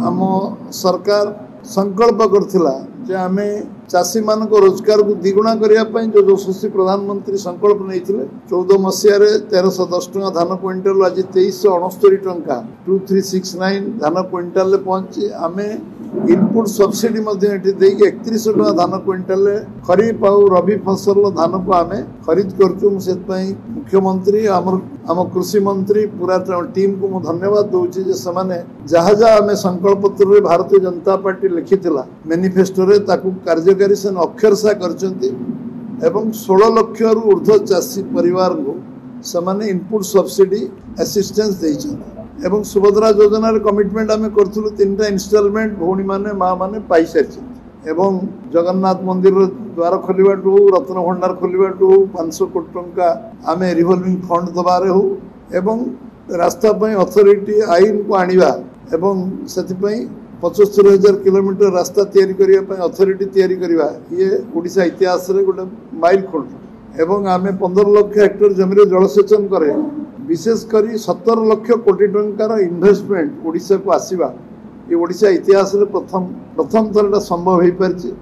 आम सरकार संकल्प करथिला जे आमे चाषी मान रोजगार को द्विगुणा करने जो यशस्वी प्रधानमंत्री संकल्प नहीं 14 मसीह 1310 टका धान क्विंटाल आज 2369 टंका 2369 धान क्विंटाल पहुंची आमे इनपुट सब्सिडी 31 टका धान क्विंटाल खरीफ और रबी फसल धान को आमे खरीद करचु। मुख्यमंत्री आम कृषि मंत्री पूरा टीम को धन्यवाद दूची जे समाने जहाँ जहाँ आमे संकल्प पत्र भारतीय जनता पार्टी लिखिथिला मैनिफेस्टो रे ताकू कार्यकारी से अक्षरशा करचंती एवं 16 लाख रु ऊर्ध्व चाषी परिवार को समाने इनपुट सब्सिडी असिस्टेंस देइछन एवं सुभद्रा योजना रे कमिटमेंट आमे करथुलु 3टा इंस्टॉलमेंट भौणी माने मां माने पाई सारिछन एवं जगन्नाथ मंदिर द्वार खोलिबाटू रत्न भंडार खोलिबाटू 500 कोटी टंका आमे रिवॉल्विंग फंड दबारे हो एवं रास्ता पई अथॉरिटी आईन को आनिबा एवं सेति पई 75,000 किलोमीटर रास्ता तैयारी करने अथॉरिटी तैयारी करवा ये ओडिशा इतिहास रे गोटे माइल खोल एवं आमे 15 लाख हेक्टर जमीन जलसेचन करे विशेषकर 17 लाख कोटी टंकार इन्वेस्टमेंट ओडिशा को आसीबा ये ओडिशा इतिहास रे प्रथम थर संभव हो पारछि।